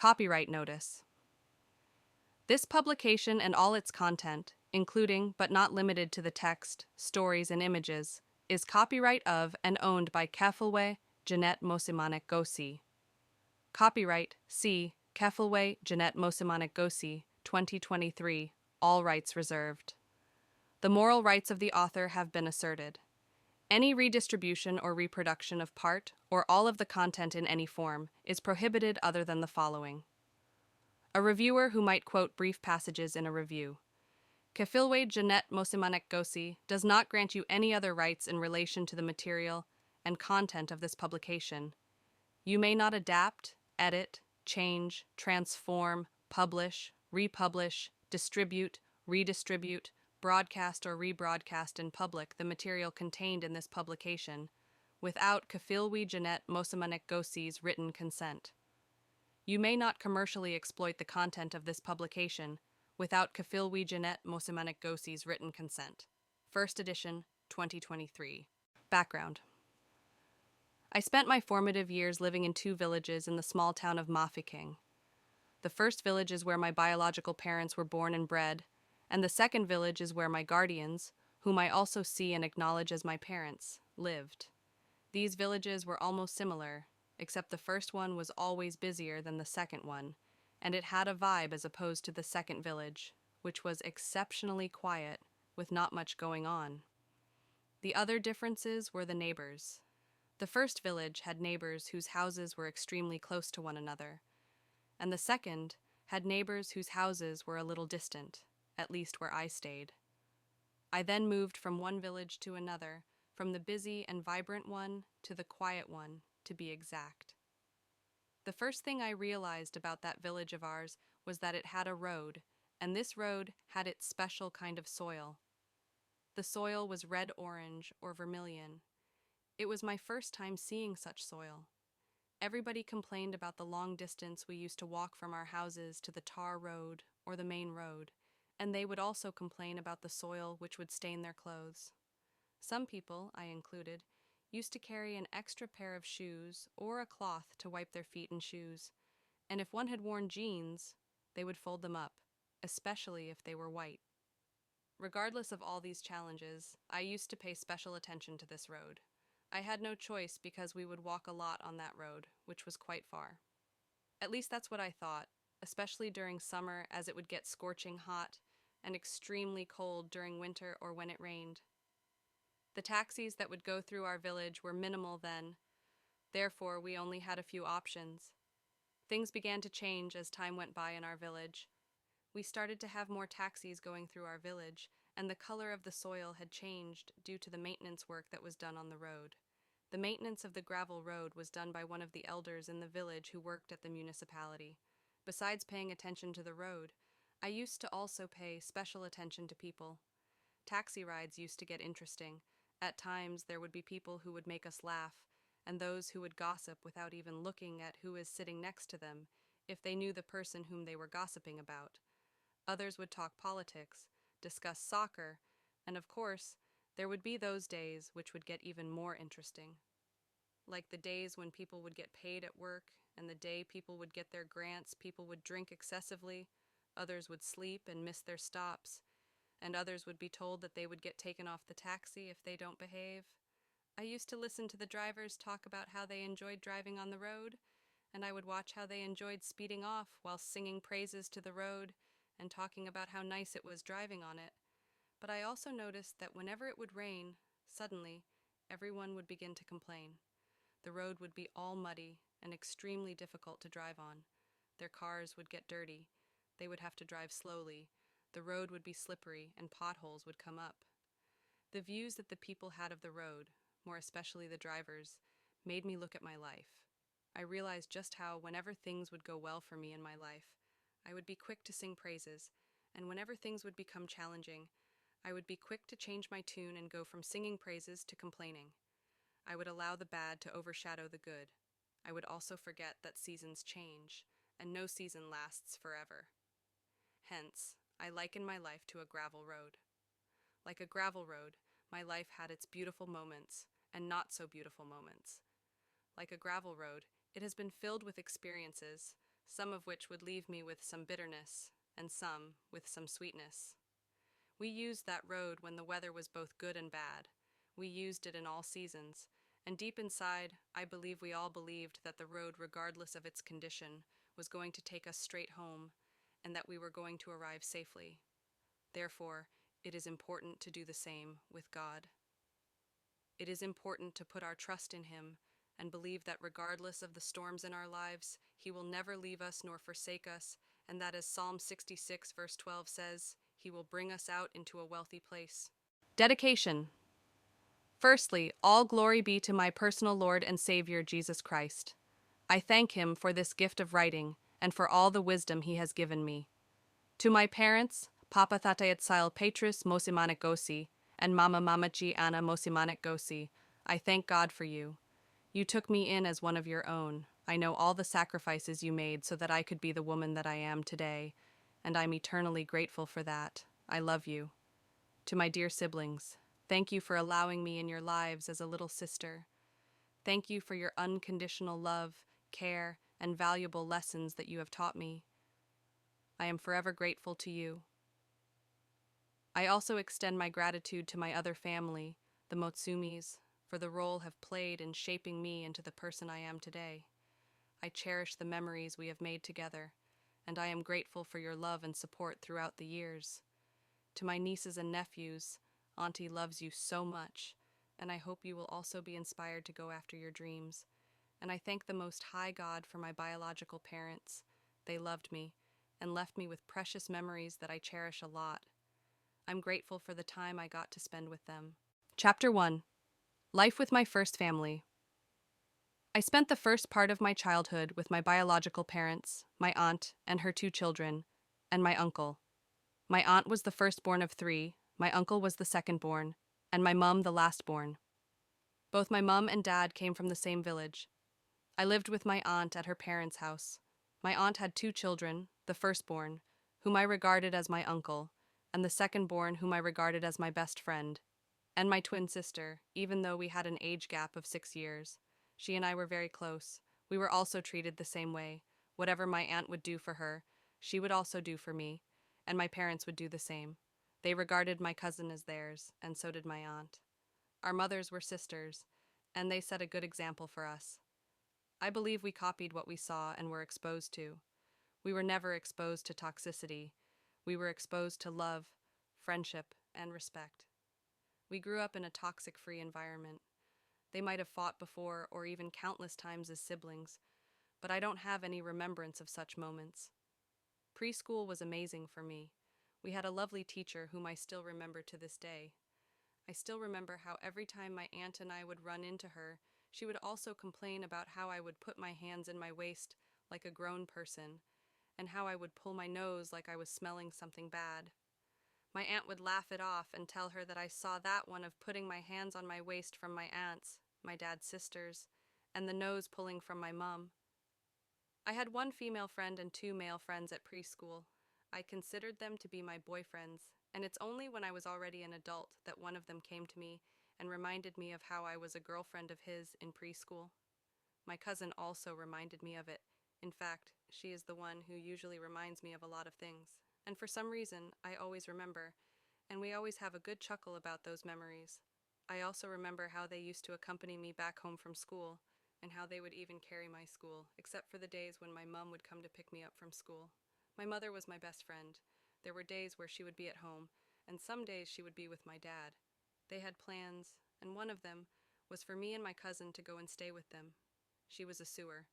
Copyright Notice. This publication and all its content, including but not limited to the text, stories, and images, is copyright of and owned by Kefilwe Jeanette Mosimanek Gosi. Copyright C. Kefilwe Jeanette Mosimanek Gosi, 2023, all rights reserved. The moral rights of the author have been asserted. Any redistribution or reproduction of part or all of the content in any form is prohibited other than the following. A reviewer who might quote brief passages in a review. Kefilwe Jeanette Mosimanek Gosi does not grant you any other rights in relation to the material and content of this publication. You may not adapt, edit, change, transform, publish, republish, distribute, redistribute, broadcast or rebroadcast in public the material contained in this publication without Kefilwe Jeanette Mosimanek Gosi's written consent. You may not commercially exploit the content of this publication without Kefilwe Jeanette Mosimanek Gosi's written consent. First edition, 2023. Background. I spent my formative years living in two villages in the small town of Mafeking. The first village is where my biological parents were born and bred, and the second village is where my guardians, whom I also see and acknowledge as my parents, lived. These villages were almost similar, except the first one was always busier than the second one, and it had a vibe as opposed to the second village, which was exceptionally quiet, with not much going on. The other differences were the neighbors. The first village had neighbors whose houses were extremely close to one another, and the second had neighbors whose houses were a little distant, at least where I stayed. I then moved from one village to another, from the busy and vibrant one to the quiet one, to be exact. The first thing I realized about that village of ours was that it had a road, and this road had its special kind of soil. The soil was red-orange or vermilion. It was my first time seeing such soil. Everybody complained about the long distance we used to walk from our houses to the tar road or the main road, and they would also complain about the soil which would stain their clothes. Some people, I included, used to carry an extra pair of shoes or a cloth to wipe their feet and shoes, and if one had worn jeans, they would fold them up, especially if they were white. Regardless of all these challenges, I used to pay special attention to this road. I had no choice because we would walk a lot on that road, which was quite far. At least that's what I thought, especially during summer as it would get scorching hot and extremely cold during winter or when it rained. The taxis that would go through our village were minimal then, therefore we only had a few options. Things began to change as time went by in our village. We started to have more taxis going through our village, and the color of the soil had changed due to the maintenance work that was done on the road. The maintenance of the gravel road was done by one of the elders in the village who worked at the municipality. Besides paying attention to the road, I used to also pay special attention to people. Taxi rides used to get interesting. At times, there would be people who would make us laugh, and those who would gossip without even looking at who is sitting next to them, if they knew the person whom they were gossiping about. Others would talk politics, discuss soccer, and of course, there would be those days which would get even more interesting. Like the days when people would get paid at work, and the day people would get their grants, people would drink excessively, others would sleep and miss their stops, and others would be told that they would get taken off the taxi if they don't behave. I used to listen to the drivers talk about how they enjoyed driving on the road, and I would watch how they enjoyed speeding off while singing praises to the road and talking about how nice it was driving on it. But I also noticed that whenever it would rain, suddenly, everyone would begin to complain. The road would be all muddy and extremely difficult to drive on. Their cars would get dirty. They would have to drive slowly. The road would be slippery and potholes would come up. The views that the people had of the road, more especially the drivers, made me look at my life. I realized just how whenever things would go well for me in my life, I would be quick to sing praises, and whenever things would become challenging, I would be quick to change my tune and go from singing praises to complaining. I would allow the bad to overshadow the good. I would also forget that seasons change, and no season lasts forever. Hence, I liken my life to a gravel road. Like a gravel road, my life had its beautiful moments and not so beautiful moments. Like a gravel road, it has been filled with experiences, some of which would leave me with some bitterness, and some with some sweetness. We used that road when the weather was both good and bad. We used it in all seasons, and deep inside, I believe we all believed that the road, regardless of its condition, was going to take us straight home, and that we were going to arrive safely. Therefore, it is important to do the same with God. It is important to put our trust in Him and believe that regardless of the storms in our lives, He will never leave us nor forsake us, and that as Psalm 66 verse 12 says, He will bring us out into a wealthy place. Dedication. Firstly, all glory be to my personal Lord and Savior Jesus Christ. I thank Him for this gift of writing and for all the wisdom He has given me. To my parents, Papa Tatayat Sil Petrus Mosimanek Gosi and Mama Mamachi Anna Mosimanek Gosi, I thank God for you. You took me in as one of your own. I know all the sacrifices you made so that I could be the woman that I am today, and I'm eternally grateful for that. I love you. To my dear siblings, thank you for allowing me in your lives as a little sister. Thank you for your unconditional love, care, and valuable lessons that you have taught me. I am forever grateful to you. I also extend my gratitude to my other family, the Motsumis, for the role have played in shaping me into the person I am today. I cherish the memories we have made together, and I am grateful for your love and support throughout the years. To my nieces and nephews, Auntie loves you so much, and I hope you will also be inspired to go after your dreams. And I thank the Most High God for my biological parents. They loved me and left me with precious memories that I cherish a lot. I'm grateful for the time I got to spend with them. Chapter 1. Life with my first family. I spent the first part of my childhood with my biological parents, my aunt and her 2 children, and my uncle. My aunt was the firstborn of 3, my uncle was the secondborn, and my mum the lastborn. Both my mum and dad came from the same village. I lived with my aunt at her parents' house. My aunt had 2 children, the firstborn, whom I regarded as my uncle, and the secondborn whom I regarded as my best friend, and my twin sister, even though we had an age gap of 6 years. She and I were very close. We were also treated the same way. Whatever my aunt would do for her, she would also do for me, and my parents would do the same. They regarded my cousin as theirs, and so did my aunt. Our mothers were sisters, and they set a good example for us. I believe we copied what we saw and were exposed to. We were never exposed to toxicity. We were exposed to love, friendship, and respect. We grew up in a toxic-free environment. They might have fought before or even countless times as siblings, but I don't have any remembrance of such moments. Preschool was amazing for me. We had a lovely teacher whom I still remember to this day. I still remember how every time my aunt and I would run into her, she would also complain about how I would put my hands in my waist like a grown person, and how I would pull my nose like I was smelling something bad. My aunt would laugh it off and tell her that I saw that one of putting my hands on my waist from my aunts, my dad's sisters, and the nose pulling from my mum. I had 1 female friend and 2 male friends at preschool. I considered them to be my boyfriends, and it's only when I was already an adult that one of them came to me and reminded me of how I was a girlfriend of his in preschool. My cousin also reminded me of it. In fact, she is the one who usually reminds me of a lot of things, and for some reason, I always remember, and we always have a good chuckle about those memories. I also remember how they used to accompany me back home from school, and how they would even carry my school, except for the days when my mum would come to pick me up from school. My mother was my best friend. There were days where she would be at home, and some days she would be with my dad. They had plans, and one of them was for me and my cousin to go and stay with them. She was a sewer,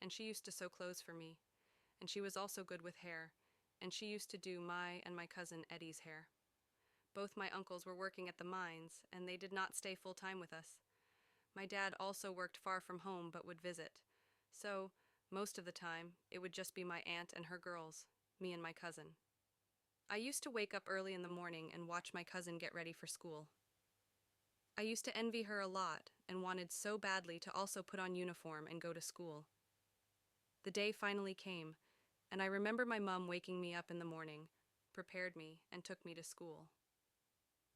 and she used to sew clothes for me, and she was also good with hair, and she used to do my and my cousin Eddie's hair. Both my uncles were working at the mines, and they did not stay full-time with us. My dad also worked far from home but would visit. So, most of the time, it would just be my aunt and her girls, me and my cousin. I used to wake up early in the morning and watch my cousin get ready for school. I used to envy her a lot and wanted so badly to also put on uniform and go to school. The day finally came, and I remember my mum waking me up in the morning, prepared me, and took me to school.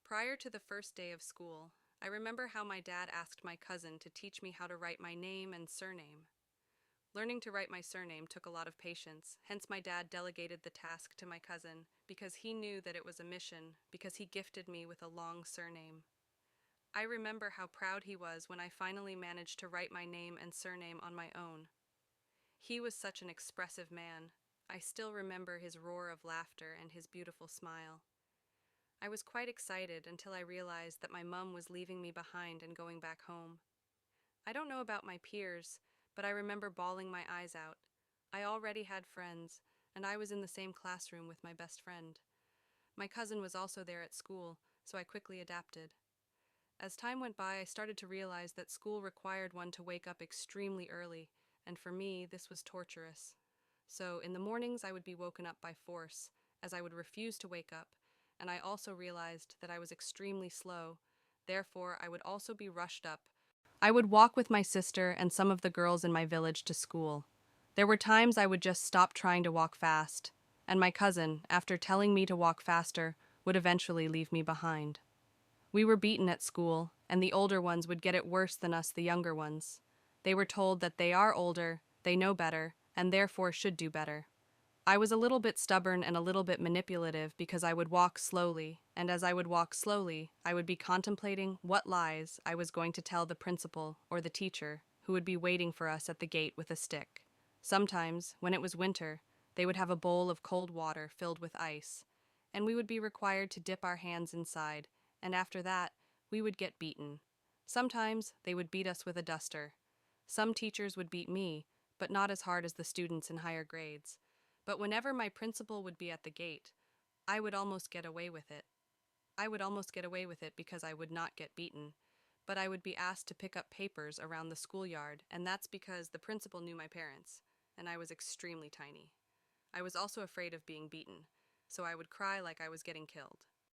Prior to the first day of school, I remember how my dad asked my cousin to teach me how to write my name and surname. Learning to write my surname took a lot of patience, hence my dad delegated the task to my cousin because he knew that it was a mission, because he gifted me with a long surname. I remember how proud he was when I finally managed to write my name and surname on my own. He was such an expressive man. I still remember his roar of laughter and his beautiful smile. I was quite excited until I realized that my mum was leaving me behind and going back home. I don't know about my peers, but I remember bawling my eyes out. I already had friends, and I was in the same classroom with my best friend. My cousin was also there at school, so I quickly adapted. As time went by, I started to realize that school required one to wake up extremely early, and for me, this was torturous. So, in the mornings, I would be woken up by force, as I would refuse to wake up, and I also realized that I was extremely slow. Therefore, I would also be rushed up. I would walk with my sister and some of the girls in my village to school. There were times I would just stop trying to walk fast, and my cousin, after telling me to walk faster, would eventually leave me behind. We were beaten at school, and the older ones would get it worse than us, the younger ones. They were told that they are older, they know better, and therefore should do better. I was a little bit stubborn and a little bit manipulative because I would walk slowly, and as I would walk slowly, I would be contemplating what lies I was going to tell the principal or the teacher, who would be waiting for us at the gate with a stick. Sometimes, when it was winter, they would have a bowl of cold water filled with ice, and we would be required to dip our hands inside, and after that, we would get beaten. Sometimes they would beat us with a duster. Some teachers would beat me, but not as hard as the students in higher grades. But whenever my principal would be at the gate, I would almost get away with it. I would almost get away with it because I would not get beaten, but I would be asked to pick up papers around the schoolyard, and that's because the principal knew my parents, and I was extremely tiny. I was also afraid of being beaten, so I would cry like I was getting killed.